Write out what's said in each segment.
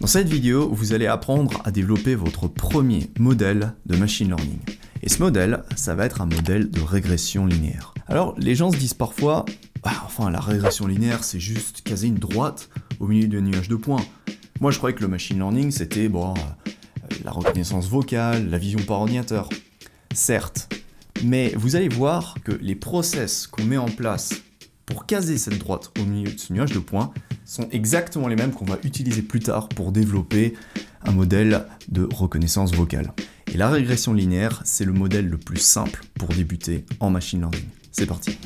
Dans cette vidéo, vous allez apprendre à développer votre premier modèle de machine learning. Et ce modèle, ça va être un modèle de régression linéaire. Alors, les gens se disent parfois, la régression linéaire, c'est juste caser une droite au milieu d'un nuage de points. Moi, je croyais que le machine learning, c'était la reconnaissance vocale, la vision par ordinateur. Certes, mais vous allez voir que les process qu'on met en place pour caser cette droite au milieu de ce nuage de points sont exactement les mêmes qu'on va utiliser plus tard pour développer un modèle de reconnaissance vocale. Et la régression linéaire, c'est le modèle le plus simple pour débuter en machine learning. C'est parti.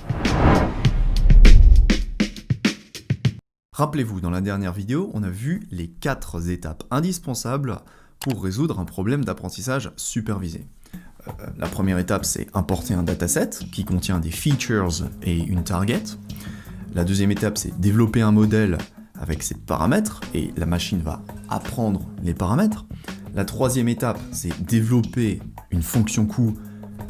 Rappelez-vous, dans la dernière vidéo, on a vu les 4 étapes indispensables pour résoudre un problème d'apprentissage supervisé. La première étape, c'est importer un dataset qui contient des features et une target. La deuxième étape, c'est développer un modèle avec ses paramètres et la machine va apprendre les paramètres. La troisième étape, c'est développer une fonction coût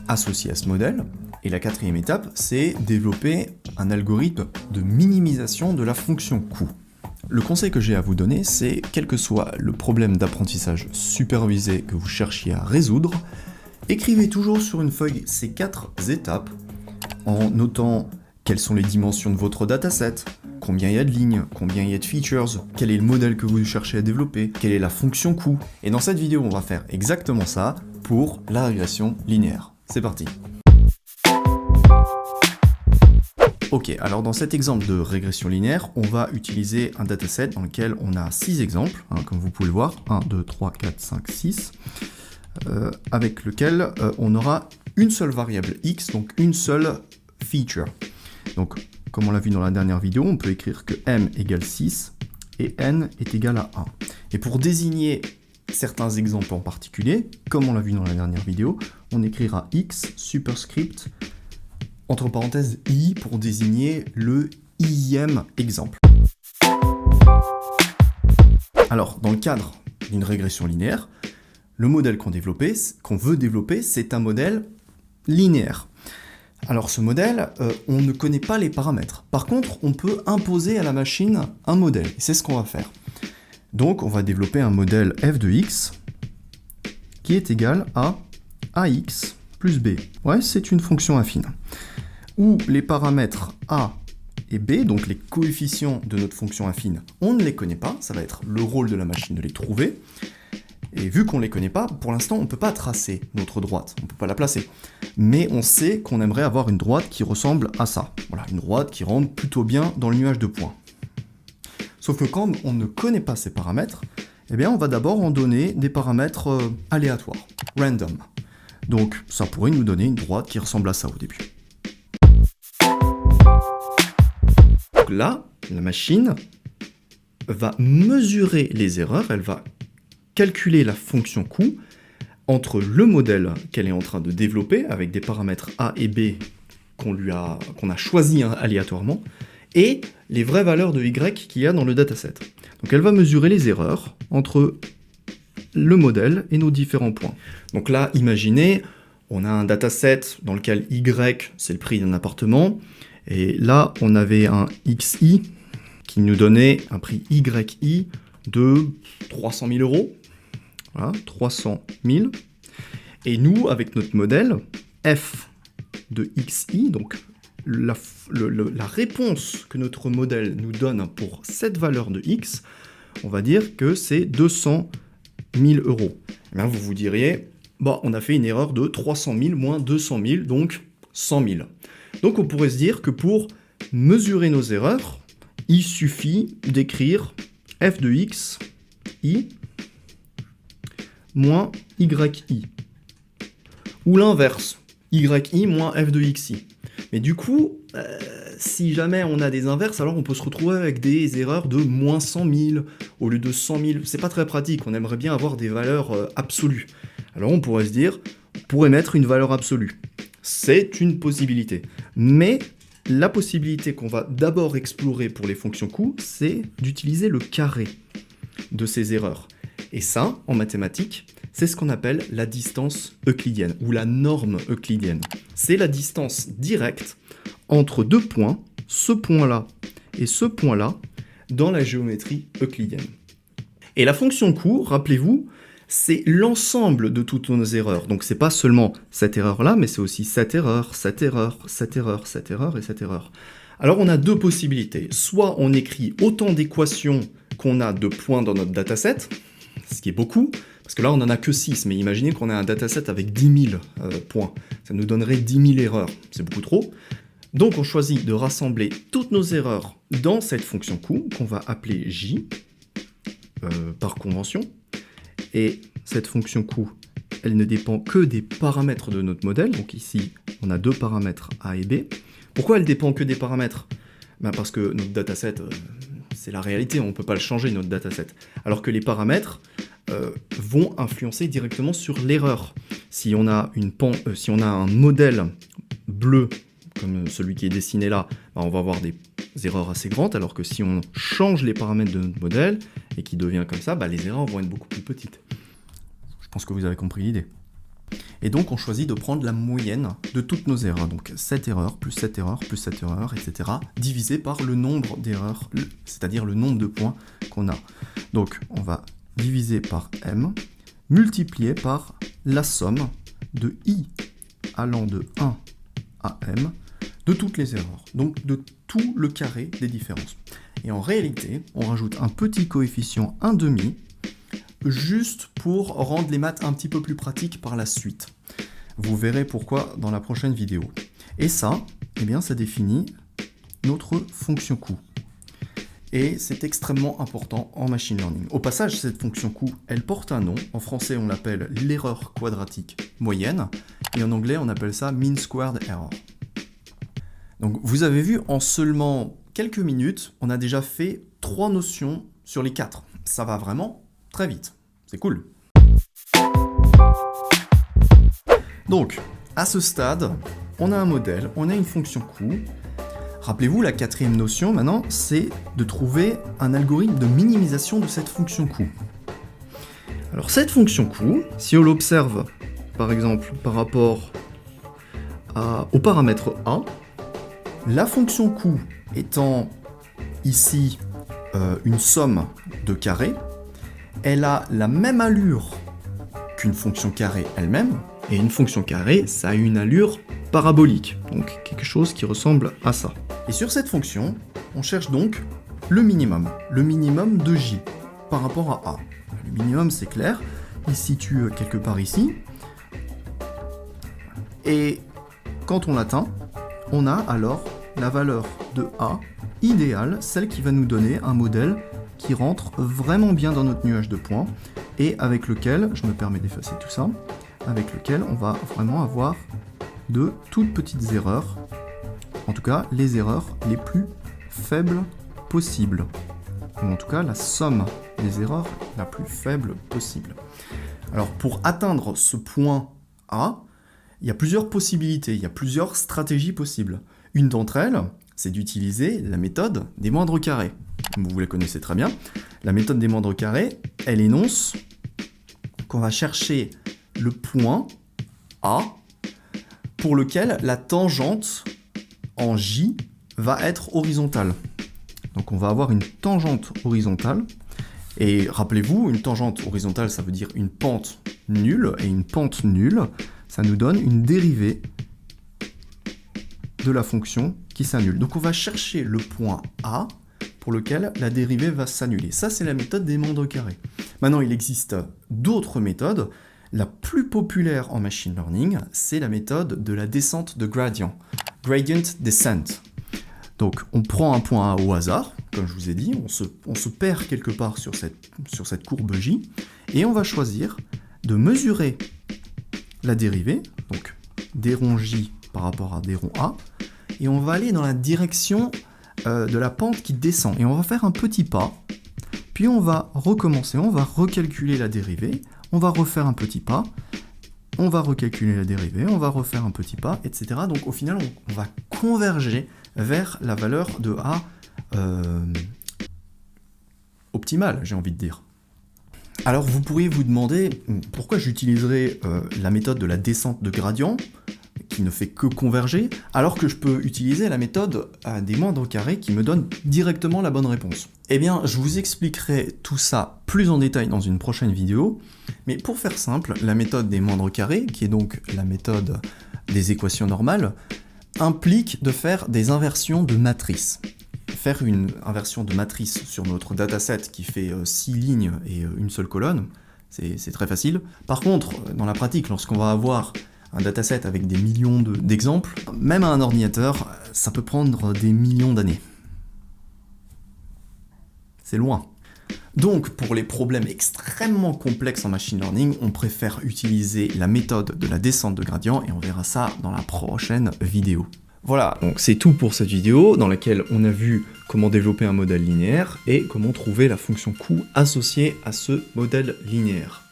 associée à ce modèle. Et la quatrième étape, c'est développer un algorithme de minimisation de la fonction coût. Le conseil que j'ai à vous donner, c'est quel que soit le problème d'apprentissage supervisé que vous cherchiez à résoudre, écrivez toujours sur une feuille ces 4 étapes en notant quelles sont les dimensions de votre dataset, combien il y a de lignes, combien il y a de features, quel est le modèle que vous cherchez à développer, quelle est la fonction coût. Et dans cette vidéo, on va faire exactement ça pour la régression linéaire. C'est parti. Ok, alors dans cet exemple de régression linéaire, on va utiliser un dataset dans lequel on a 6 exemples, comme vous pouvez le voir, 1, 2, 3, 4, 5, 6, avec lequel on aura une seule variable x, donc une seule feature. Donc, comme on l'a vu dans la dernière vidéo, on peut écrire que m égale 6 et n est égal à 1. Et pour désigner certains exemples en particulier, comme on l'a vu dans la dernière vidéo, on écrira x superscript entre parenthèses i pour désigner le ième exemple. Alors, dans le cadre d'une régression linéaire, le modèle qu'on veut développer, c'est un modèle linéaire. Alors ce modèle, on ne connaît pas les paramètres. Par contre, on peut imposer à la machine un modèle. Et c'est ce qu'on va faire. Donc, on va développer un modèle f de x qui est égal à ax plus b. Ouais, c'est une fonction affine. Où les paramètres a et b, donc les coefficients de notre fonction affine, on ne les connaît pas. Ça va être le rôle de la machine de les trouver. Et vu qu'on ne les connaît pas, pour l'instant, on ne peut pas tracer notre droite, on ne peut pas la placer. Mais on sait qu'on aimerait avoir une droite qui ressemble à ça. Voilà, une droite qui rentre plutôt bien dans le nuage de points. Sauf que quand on ne connaît pas ces paramètres, eh bien, on va d'abord en donner des paramètres aléatoires, random. Donc, ça pourrait nous donner une droite qui ressemble à ça au début. Donc là, la machine va mesurer les erreurs, elle va calculer la fonction coût entre le modèle qu'elle est en train de développer avec des paramètres A et B qu'on a choisi aléatoirement et les vraies valeurs de Y qu'il y a dans le dataset. Donc elle va mesurer les erreurs entre le modèle et nos différents points. Donc là, imaginez, on a un dataset dans lequel Y, c'est le prix d'un appartement, et là, on avait un XI qui nous donnait un prix YI de 300 000 euros. Voilà, 300 000. Et nous, avec notre modèle, f de xi, donc la réponse que notre modèle nous donne pour cette valeur de x, on va dire que c'est 200 000 euros. Et bien, vous vous diriez, on a fait une erreur de 300 000 moins 200 000, donc 100 000. Donc on pourrait se dire que pour mesurer nos erreurs, il suffit d'écrire f de x, i, moins yi. Ou l'inverse, yi moins f de xi. Mais du coup, si jamais on a des inverses, alors on peut se retrouver avec des erreurs de moins 100 000 au lieu de 100 000. C'est pas très pratique, on aimerait bien avoir des valeurs absolues. Alors on pourrait se dire, on pourrait mettre une valeur absolue. C'est une possibilité. Mais la possibilité qu'on va d'abord explorer pour les fonctions coût, c'est d'utiliser le carré de ces erreurs. Et ça, en mathématiques, c'est ce qu'on appelle la distance euclidienne, ou la norme euclidienne. C'est la distance directe entre deux points, ce point-là et ce point-là, dans la géométrie euclidienne. Et la fonction coût, rappelez-vous, c'est l'ensemble de toutes nos erreurs. Donc c'est pas seulement cette erreur-là, mais c'est aussi cette erreur, cette erreur, cette erreur, cette erreur et cette erreur. Alors on a deux possibilités. Soit on écrit autant d'équations qu'on a de points dans notre dataset, ce qui est beaucoup, parce que là on n'en a que 6, mais imaginez qu'on a un dataset avec 10 000 points. Ça nous donnerait 10 000 erreurs, c'est beaucoup trop. Donc on choisit de rassembler toutes nos erreurs dans cette fonction coût, qu'on va appeler J, par convention. Et cette fonction coût, elle ne dépend que des paramètres de notre modèle. Donc ici, on a deux paramètres A et B. Pourquoi elle dépend que des paramètres? Parce que notre dataset, c'est la réalité, on ne peut pas le changer, notre dataset. Alors que les paramètres vont influencer directement sur l'erreur. Si on a un modèle bleu, comme celui qui est dessiné là, on va avoir des erreurs assez grandes, alors que si on change les paramètres de notre modèle, et qu'il devient comme ça, les erreurs vont être beaucoup plus petites. Je pense que vous avez compris l'idée. Et donc on choisit de prendre la moyenne de toutes nos erreurs, donc cette erreur, plus cette erreur, plus cette erreur, etc., divisé par le nombre d'erreurs, c'est-à-dire le nombre de points qu'on a. Donc on va diviser par m, multiplié par la somme de i allant de 1 à m, de toutes les erreurs, donc de tout le carré des différences. Et en réalité, on rajoute un petit coefficient 1/2, juste pour rendre les maths un petit peu plus pratiques par la suite. Vous verrez pourquoi dans la prochaine vidéo. Et ça, eh bien, ça définit notre fonction coût. Et c'est extrêmement important en machine learning. Au passage, cette fonction coût, elle porte un nom. En français, on l'appelle l'erreur quadratique moyenne. Et en anglais, on appelle ça mean squared error. Donc vous avez vu, en seulement quelques minutes, on a déjà fait 3 notions sur les 4. Ça va vraiment très vite. C'est cool. Donc, à ce stade, on a un modèle, on a une fonction coût. Rappelez-vous, la 4e notion, maintenant, c'est de trouver un algorithme de minimisation de cette fonction coût. Alors, cette fonction coût, si on l'observe, par exemple, par rapport au paramètre A, la fonction coût étant ici une somme de carrés, elle a la même allure qu'une fonction carré elle-même, et une fonction carré, ça a une allure parabolique, donc quelque chose qui ressemble à ça. Et sur cette fonction, on cherche donc le minimum de J par rapport à A. Le minimum, c'est clair, il se situe quelque part ici, et quand on l'atteint, on a alors la valeur de A idéale, celle qui va nous donner un modèle qui rentre vraiment bien dans notre nuage de points et avec lequel, je me permets d'effacer tout ça, avec lequel on va vraiment avoir de toutes petites erreurs, en tout cas les erreurs les plus faibles possibles, ou en tout cas la somme des erreurs la plus faible possible. Alors pour atteindre ce point A, il y a plusieurs possibilités, il y a plusieurs stratégies possibles. Une d'entre elles, c'est d'utiliser la méthode des moindres carrés. Vous la connaissez très bien. La méthode des moindres carrés, elle énonce qu'on va chercher le point A pour lequel la tangente en J va être horizontale. Donc on va avoir une tangente horizontale. Et rappelez-vous, une tangente horizontale, ça veut dire une pente nulle. Et une pente nulle, ça nous donne une dérivée de la fonction qui s'annule. Donc on va chercher le point A pour lequel la dérivée va s'annuler. Ça, c'est la méthode des moindres carrés. Maintenant, il existe d'autres méthodes. La plus populaire en machine learning, c'est la méthode de la descente de gradient. Gradient descent. Donc, on prend un point A au hasard, comme je vous ai dit, on se perd quelque part sur cette courbe J, et on va choisir de mesurer la dérivée, donc d rond J par rapport à d rond A, et on va aller dans la direction de la pente qui descend. Et on va faire un petit pas, puis on va recommencer, on va recalculer la dérivée, on va refaire un petit pas, on va recalculer la dérivée, on va refaire un petit pas, etc. Donc au final, on va converger vers la valeur de A optimale, j'ai envie de dire. Alors vous pourriez vous demander pourquoi j'utiliserais la méthode de la descente de gradient, qui ne fait que converger, alors que je peux utiliser la méthode des moindres carrés qui me donne directement la bonne réponse. Eh bien, je vous expliquerai tout ça plus en détail dans une prochaine vidéo, mais pour faire simple, la méthode des moindres carrés, qui est donc la méthode des équations normales, implique de faire des inversions de matrices. Faire une inversion de matrice sur notre dataset qui fait 6 lignes et une seule colonne, c'est très facile. Par contre, dans la pratique, lorsqu'on va avoir un dataset avec des millions d'exemples, même à un ordinateur, ça peut prendre des millions d'années. C'est loin. Donc, pour les problèmes extrêmement complexes en machine learning, on préfère utiliser la méthode de la descente de gradient et on verra ça dans la prochaine vidéo. Voilà, donc c'est tout pour cette vidéo dans laquelle on a vu comment développer un modèle linéaire et comment trouver la fonction coût associée à ce modèle linéaire.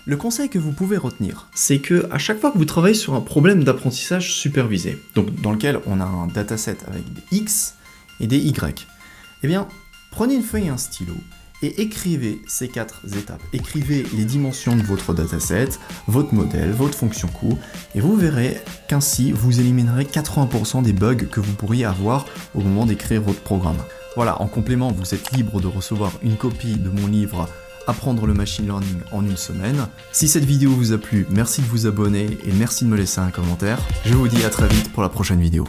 Le conseil que vous pouvez retenir, c'est que à chaque fois que vous travaillez sur un problème d'apprentissage supervisé, donc dans lequel on a un dataset avec des X et des Y, eh bien, prenez une feuille et un stylo et écrivez ces 4 étapes. Écrivez les dimensions de votre dataset, votre modèle, votre fonction coût, et vous verrez qu'ainsi vous éliminerez 80% des bugs que vous pourriez avoir au moment d'écrire votre programme. Voilà, en complément, vous êtes libre de recevoir une copie de mon livre Apprendre le machine learning en une semaine. Si cette vidéo vous a plu, merci de vous abonner et merci de me laisser un commentaire. Je vous dis à très vite pour la prochaine vidéo.